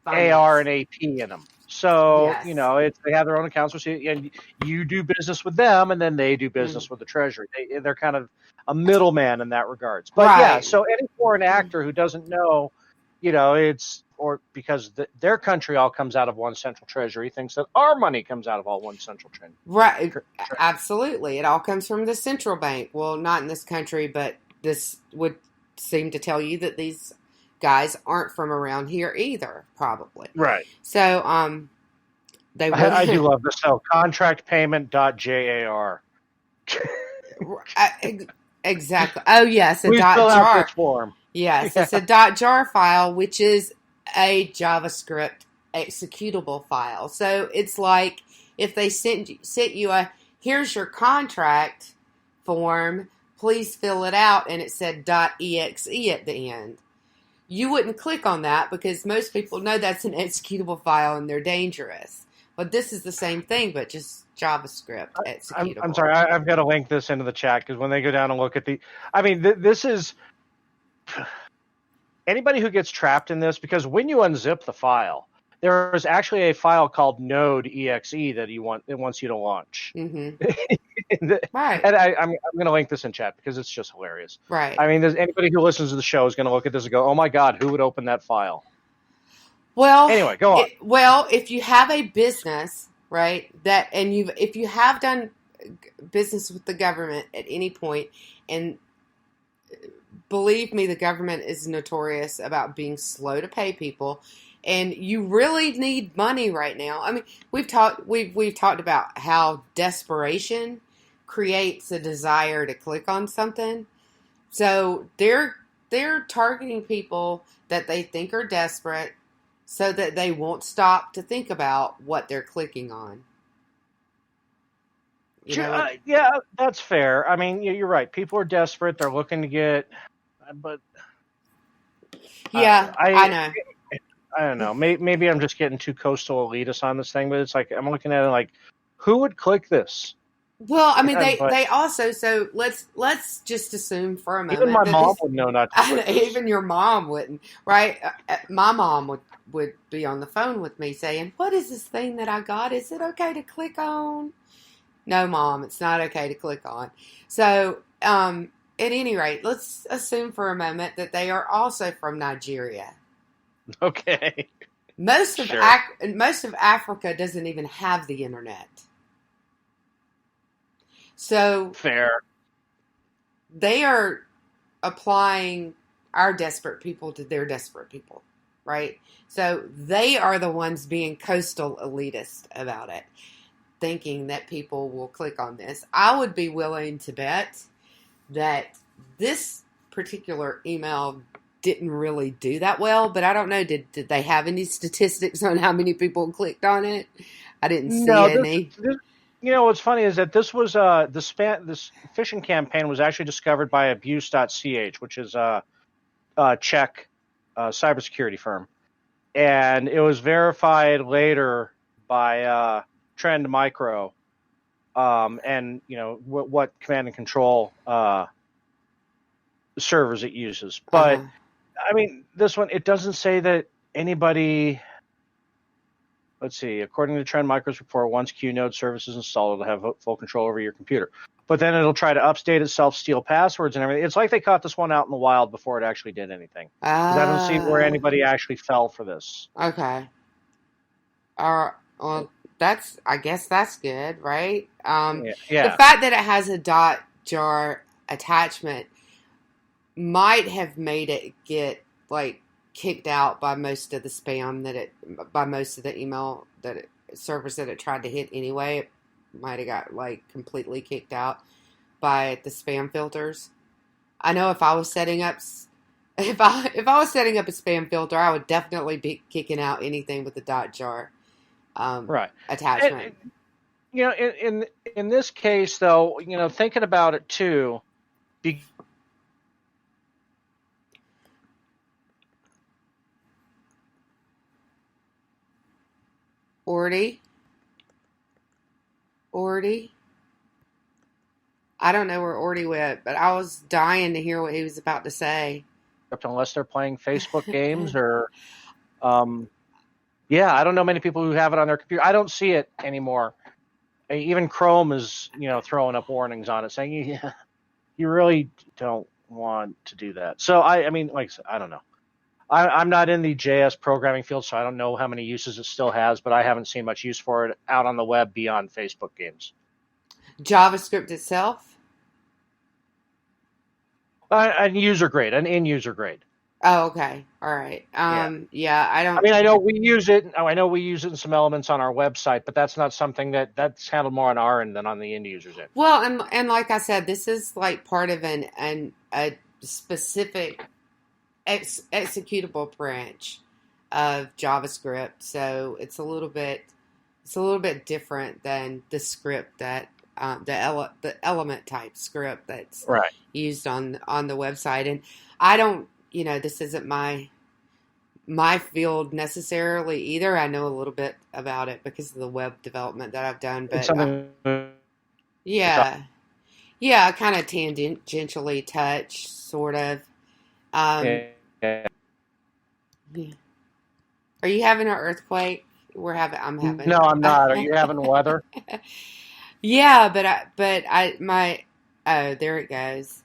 AR and AP in them. So, they have their own accounts receivable, and you do business with them, and then they do business with the Treasury. They're kind of a middleman in that regards. But so any foreign actor who doesn't know, because their country all comes out of one central treasury, thinks that our money comes out of all one central treasury. Right. Absolutely. It all comes from the central bank. Well, not in this country, but this would seem to tell you that these guys aren't from around here either, probably. Right. So, I do love this. So, contractpayment.jar. Exactly. Oh, yes. Please fill out this form. Yes, it's a .jar file, which is a JavaScript executable file. So it's like if they sent you a, here's your contract form, please fill it out, and it said .exe at the end. You wouldn't click on that because most people know that's an executable file and they're dangerous. But this is the same thing, but just JavaScript executable. I'm sorry, I've got to link this into the chat because when they go down and look at this is... Anybody who gets trapped in this, because when you unzip the file, there is actually a file called node.exe that it wants you to launch. Mm-hmm. Right. And I'm going to link this in chat because it's just hilarious. Right. I mean, anybody who listens to the show is going to look at this and go, "Oh my God, who would open that file?" Well, anyway, go on. If you have a business, right, if you have done business with the government at any point, and believe me, the government is notorious about being slow to pay people, and you really need money right now. I mean, we've talked about how desperation creates a desire to click on something. So they're targeting people that they think are desperate, so that they won't stop to think about what they're clicking on. You know, Yeah, that's fair. I mean, you're right. People are desperate. They're looking to get, but yeah, I know. I don't know. Maybe I'm just getting too coastal elitist on this thing, but it's like I'm looking at it like, who would click this? Well, I mean, But they also, so let's just assume for a even moment my that mom this, would know not to click this. even your mom wouldn't, right? My mom would be on the phone with me saying, "What is this thing that I got? Is it okay to click on?" No, Mom, it's not okay to click on. So, at any rate, let's assume for a moment that they are also from Nigeria. Okay. Most of Sure. most of Africa doesn't even have the internet. So Fair. they are applying our desperate people to their desperate people, right? So they are the ones being coastal elitist about it, thinking that people will click on this. I would be willing to bet that this particular email didn't really do that well, but I don't know. Did they have any statistics on how many people clicked on it? I didn't see any. You know, what's funny is that this was this phishing campaign was actually discovered by abuse.ch, which is a Czech cybersecurity firm, and it was verified later by Trend Micro, and you know what command and control servers it uses. But I mean, this one, it doesn't say that anybody. Let's see. According to Trend Micro's report, once QNode service is installed, it'll have full control over your computer. But then it'll try to update itself, steal passwords and everything. It's like they caught this one out in the wild before it actually did anything. 'Cause I don't see where anybody actually fell for this. Okay. Well, I guess that's good, right? Yeah. The fact that it has a .jar attachment might have made it get like kicked out by most of the spam by most of the email servers that it tried to hit anyway. It might have got like completely kicked out by the spam filters. I know if I was setting up a spam filter, I would definitely be kicking out anything with the .jar right attachment. You know, in this case, though, you know, thinking about it too, Ordy. I don't know where Ordy went, but I was dying to hear what he was about to say. Unless they're playing Facebook games or, yeah, I don't know many people who have it on their computer. I don't see it anymore. Even Chrome is, you know, throwing up warnings on it, saying you really don't want to do that. So I mean, like I said, I don't know. I'm not in the JS programming field, so I don't know how many uses it still has, but I haven't seen much use for it out on the web beyond Facebook games. JavaScript itself? An user grade, an in user grade. Oh, okay. All right. Yeah, I don't. I mean, I know we use it. I know we use it in some elements on our website, but that's not something that's handled more on our end than on the end user's end. Well, and like I said, this is like part of a specific executable branch of JavaScript, so it's a little bit different than the script that the element type script that's used on the website. And I don't, you know, this isn't my field necessarily either. I know a little bit about it because of the web development that I've done, but yeah, kind of tangentially touch, sort of. Yeah. Are you having an earthquake? I'm having. No, I'm not. Are you having weather? Yeah, oh, there it goes.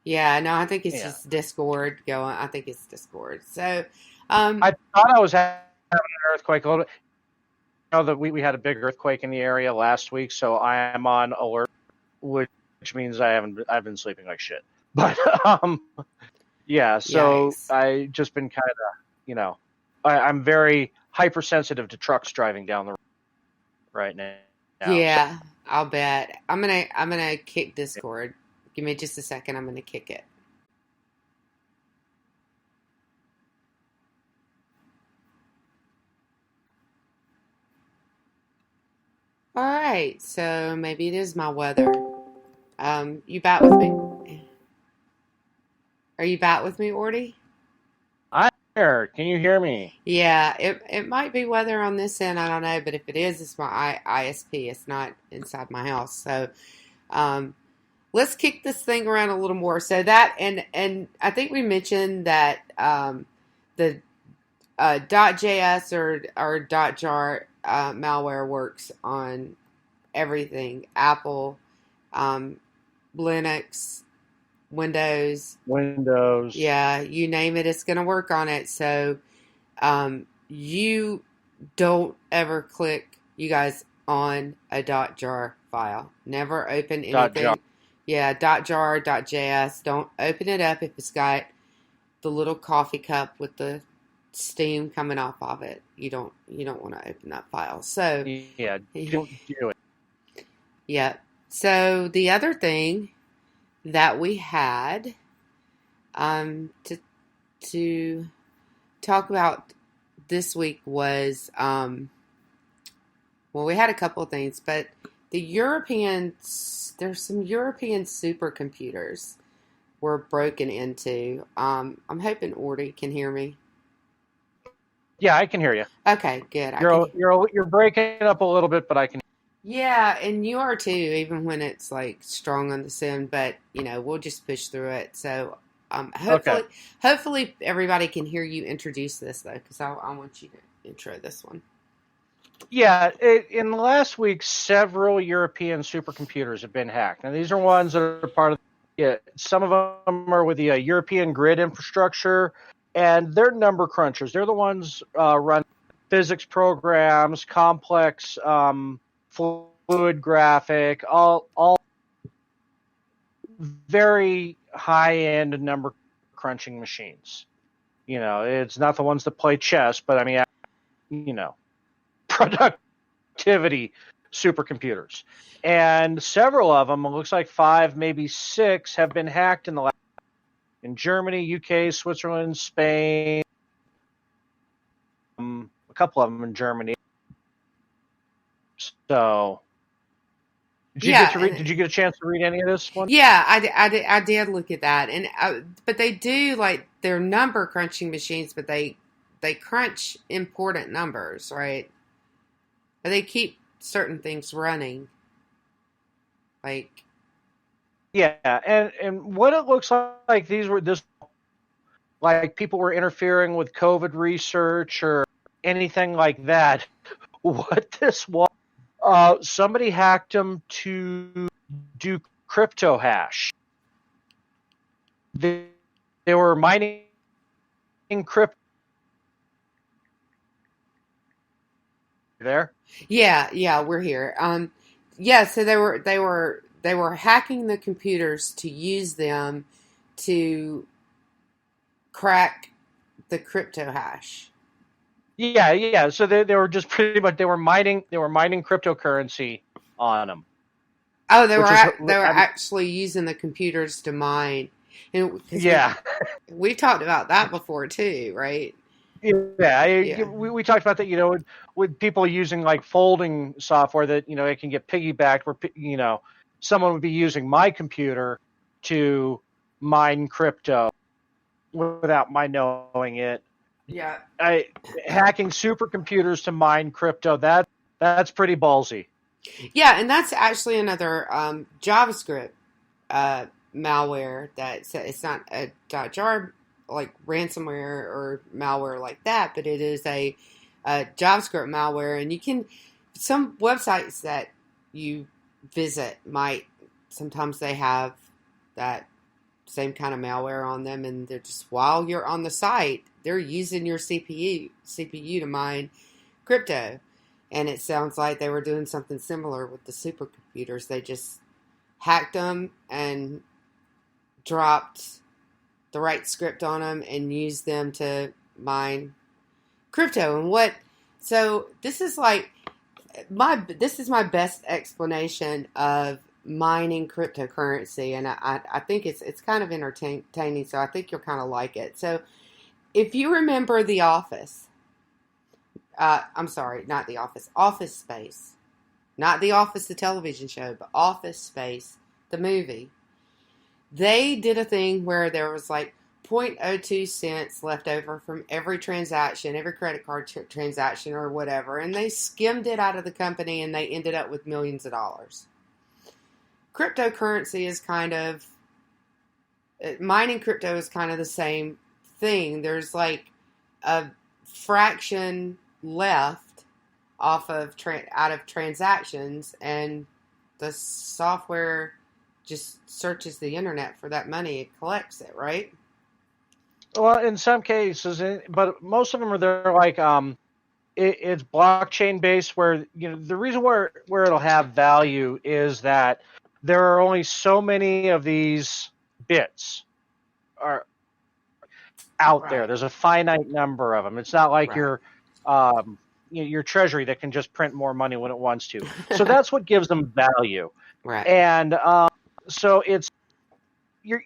Yeah, no, I think it's just Discord going. I think it's Discord. So, I thought I was having an earthquake a little bit. You know that we had a big earthquake in the area last week, so I am on alert, which means I've been sleeping like shit. But yeah, so Yikes. I just been kind of, you know, I'm very hypersensitive to trucks driving down the road right now. Yeah, I'll bet. I'm gonna kick Discord. Give me just a second. I'm gonna kick it. All right. right, so maybe it is my weather. You back with me? Are you back with me, Orty? I'm here. Can you hear me? Yeah, it might be weather on this end. I don't know, but if it is, it's my ISP. It's not inside my house. So, um, let's kick this thing around a little more. So that and I think we mentioned that the .js or .jar malware works on everything: Apple, Linux, Windows. yeah, you name it, it's going to work on it. So you don't ever click, you guys, on a .jar file. Never open anything. .jar. Yeah, .jar, .js. Don't open it up if it's got the little coffee cup with the steam coming off of it. You don't want to open that file. So Yeah, don't do it. yeah. So the other thing that we had to talk about this week was well, we had a couple of things, but there's some European supercomputers were broken into. I'm hoping Orty can hear me. Yeah, I can hear you. Okay, good. You're breaking up a little bit, but I can. Yeah, and you are too, even when it's like strong on the send, but we'll just push through it. So hopefully everybody can hear you introduce this though, because I want you to intro this one. Yeah, in the last week, several European supercomputers have been hacked. And these are ones that are part of, some of them are with the European grid infrastructure, and they're number crunchers. They're the ones run physics programs, complex fluid graphic, all very high-end number crunching machines. It's not the ones that play chess, but I mean, productivity supercomputers. And several of them, it looks like 5, maybe 6, have been hacked in Germany, UK, Switzerland, Spain, a couple of them in Germany. So, did you get a chance to read any of this one? Yeah, I did look at that, and but they do, like, they're number crunching machines, but they crunch important numbers, right? They keep certain things running. Like, yeah, and what it looks like, like people were interfering with COVID research or anything like that. What this was, somebody hacked them to do crypto hash. They were mining crypto. There? Yeah, we're here. Yeah, so they were hacking the computers to use them to crack the crypto hash. Yeah. So they were just pretty much they were mining cryptocurrency on them. Oh, they were actually using the computers to mine. And yeah, we've talked about that before too, right? Yeah, we talked about that, with people using like folding software that, it can get piggybacked where, someone would be using my computer to mine crypto without my knowing it. Yeah. Hacking supercomputers to mine crypto, that's pretty ballsy. Yeah, and that's actually another JavaScript malware it's not a .jar like ransomware or malware like that, but it is a JavaScript malware, and some websites that you visit sometimes they have that same kind of malware on them, and they're just, while you're on the site, they're using your CPU to mine crypto. And it sounds like they were doing something similar with the supercomputers. They just hacked them and dropped the right script on them and used them to mine crypto. So this is like my best explanation of mining cryptocurrency, and I think it's kind of entertaining, so I think you'll kind of like it. So if you remember The Office, I'm sorry, not The Office, Office Space. not The Office, the television show, but Office Space, the movie. They did a thing where there was like 0.02 cents left over from every transaction, every credit card transaction or whatever, and they skimmed it out of the company and they ended up with millions of dollars. Cryptocurrency is mining crypto is kind of the same thing. There's like a fraction left off of out of transactions, and the software just searches the internet for that money. It collects it, right? Well, in some cases, but most of them they're like it's blockchain based. Where the reason where it'll have value is that there are only so many of these bits are out there. There's a finite number of them. It's not like your treasury that can just print more money when it wants to. So that's what gives them value. Right. And so it's you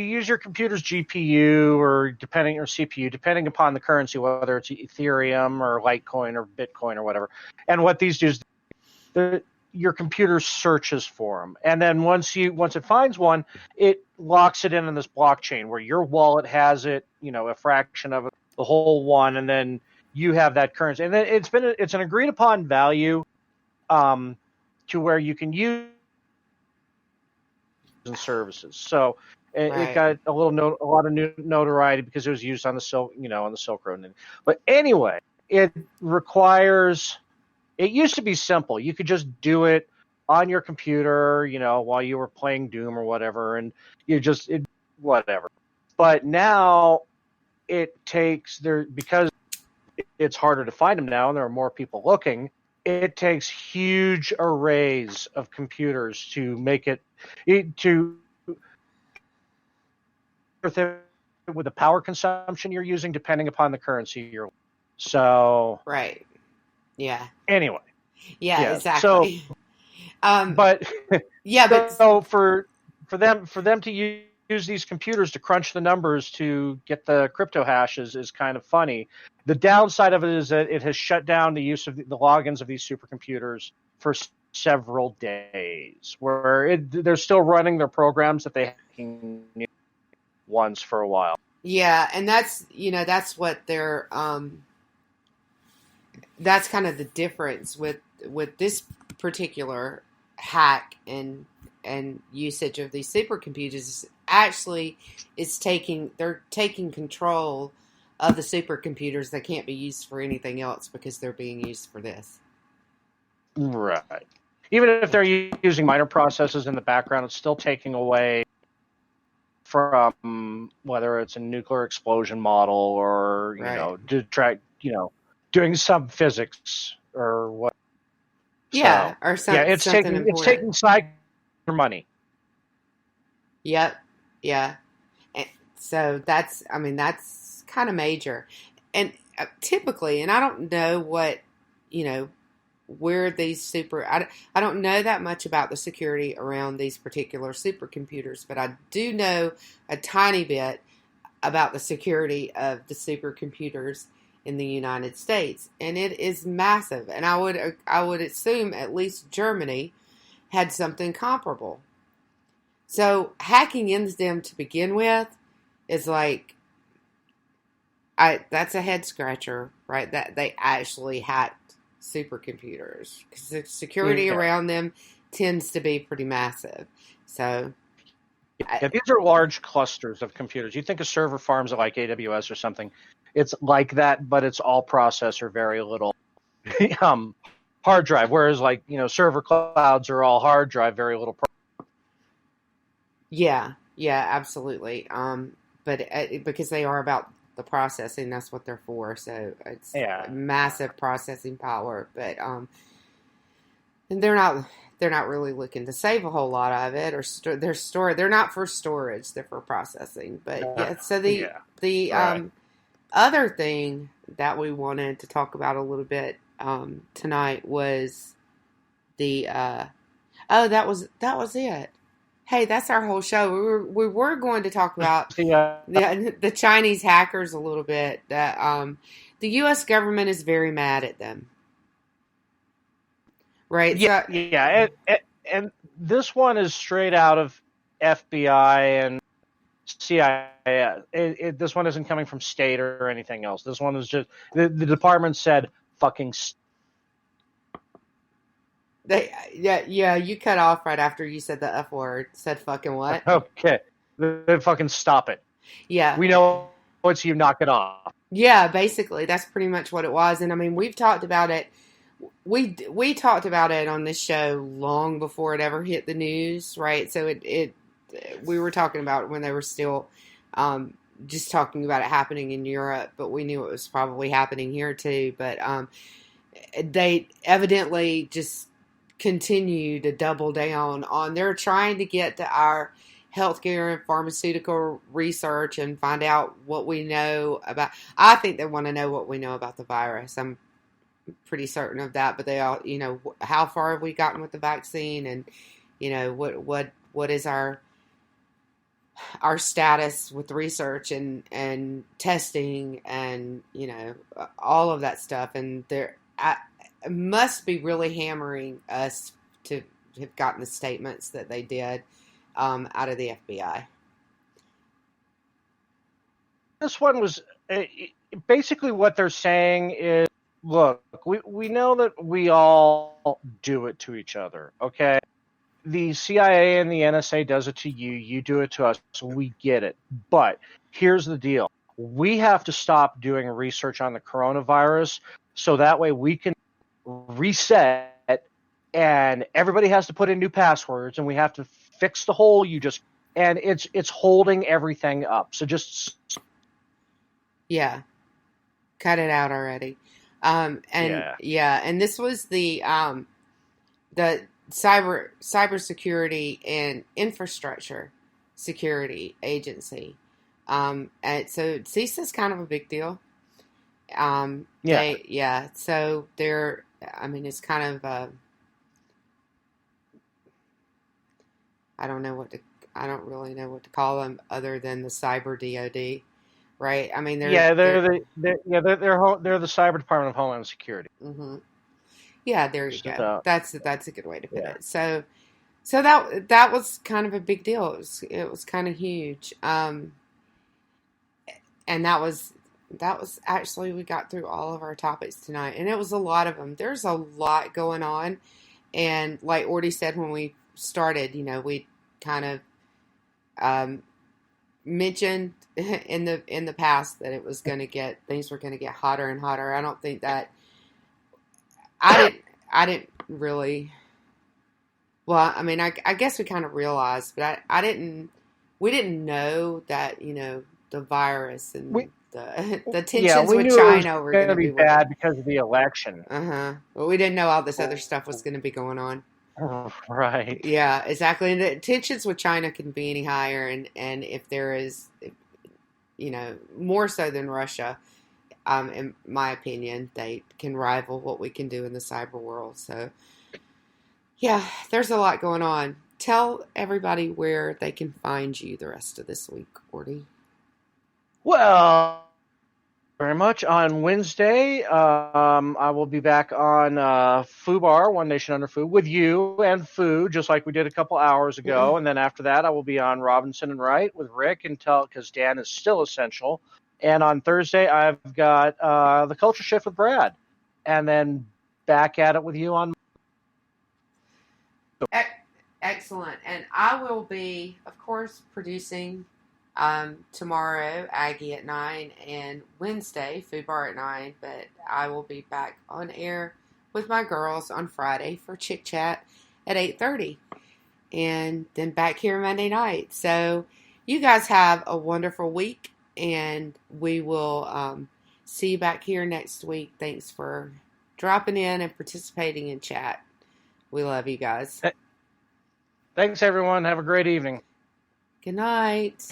use your computer's GPU or CPU, depending upon the currency, whether it's Ethereum or Litecoin or Bitcoin or whatever. And what these do is your computer searches for them, and then once it finds one, it locks it in this blockchain where your wallet has it, a fraction of it, the whole one, and then you have that currency. And then it's an agreed upon value, to where you can use and services. So it got a lot of new notoriety because it was used on the Silk Road. But anyway, it requires. It used to be simple. You could just do it on your computer, while you were playing Doom or whatever, and whatever. But now because it's harder to find them now, and there are more people looking. It takes huge arrays of computers to make it with the power consumption you're using, depending upon the currency you're. So right. Yeah. Anyway. Yeah, exactly. So, but for them to use these computers to crunch the numbers to get the crypto hashes is kind of funny. The downside of it is that it has shut down the use of the logins of these supercomputers for several days, where they're still running their programs that they can once for a while. Yeah, and that's what they're that's kind of the difference with this particular hack and usage of these supercomputers. Actually, they're taking control of the supercomputers that can't be used for anything else because they're being used for this. Right. Even if they're using minor processes in the background, it's still taking away from whether it's a nuclear explosion model or to try doing some physics or what. Yeah, so, or something. Yeah, it's taking cyber money. Yep. Yeah. And so that's kind of major. And typically, and I don't know what, where these I don't know that much about the security around these particular supercomputers, but I do know a tiny bit about the security of the supercomputers in the United States, and it is massive. And I would assume at least Germany had something comparable. So hacking into them to begin with is like, that's a head scratcher, right? That they actually hacked supercomputers, because the security around them tends to be pretty massive. So these are large clusters of computers. You think of server farms like AWS or something. It's like that, but it's all processor, very little hard drive. Whereas server clouds are all hard drive, very little. Yeah, absolutely. But because they are about the processing, that's what they're for. So it's massive processing power. But and they're not really looking to save a whole lot of it, or they're not for storage. They're for processing. But so the other thing that we wanted to talk about a little bit tonight was the that was it. Hey, that's our whole show. We were going to talk about the Chinese hackers a little bit. That the U.S. government is very mad at them. right? Yeah, So, yeah, and this one is straight out of FBI and CIA. This one isn't coming from state or anything else. This one is just the department said fucking. yeah, you cut off right after you said the F word. Said fucking what? Okay, then fucking stop it. Yeah. We know it's you. Knock it off. Yeah, basically, that's pretty much what it was. And I mean, we've talked about it. We talked about it on this show long before it ever hit the news, right? So we were talking about it when they were still just talking about it happening in Europe, but we knew it was probably happening here too. But they evidently just continue to double down on. They're trying to get to our healthcare and pharmaceutical research and find out what we know about. I think they want to know what we know about the virus. I'm pretty certain of that, but they all, how far have we gotten with the vaccine, and what is our status with research and testing and all of that stuff. And they're must be really hammering us to have gotten the statements that they did out of the FBI. This one was basically what they're saying is, look, we know that we all do it to each other, okay? The CIA and the NSA does it to you, you do it to us, so we get it. But here's the deal. We have to stop doing research on the coronavirus so that way we can reset and everybody has to put in new passwords and we have to fix the hole and it's holding everything up. So just cut it out already. And this was the cybersecurity and infrastructure security agency. And so CISA is kind of a big deal. So they're, it's kind of, I don't really know what to call them other than the cyber DoD, right? I mean, they're the Cyber Department of Homeland Security. Mm-hmm. Yeah, there you go. That's a good way to put it. So that was kind of a big deal. It was kind of huge. And that was actually, we got through all of our topics tonight, and it was a lot of them. There's a lot going on, and like Orty said when we started, we kind of mentioned in the past that things were going to get hotter and hotter. I don't think that I didn't really. Well, I mean, I guess we kind of realized, but we didn't know that, the virus and the tensions with China were going to be bad because of the election. But we didn't know all this other stuff was going to be going on. Right. Yeah, exactly. And the tensions with China can be any higher. And if there is, more so than Russia, in my opinion, they can rival what we can do in the cyber world. So, yeah, there's a lot going on. Tell everybody where they can find you the rest of this week, Orty. Well, very much on Wednesday. I will be back on FUBAR, One Nation Under Foo, with you and Foo, just like we did a couple hours ago. Mm-hmm. And then after that, I will be on Robinson and Wright with Rick because Dan is still essential. And on Thursday, I've got the Culture Shift with Brad. And then back at it with you on. Excellent. And I will be, of course, producing tomorrow, Aggie at 9, and Wednesday, FUBAR at 9. But I will be back on air with my girls on Friday for Chick Chat at 8:30. And then back here Monday night. So you guys have a wonderful week. And we will see you back here next week. Thanks for dropping in and participating in chat. We love you guys. Thanks, everyone. Have a great evening. Good night.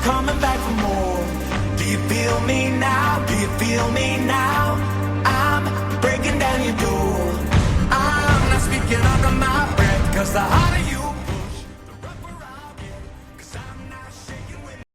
Coming back from feel me now? Do you feel me now? I'm breaking down your door. I'm not speaking under my breath, 'cause the heart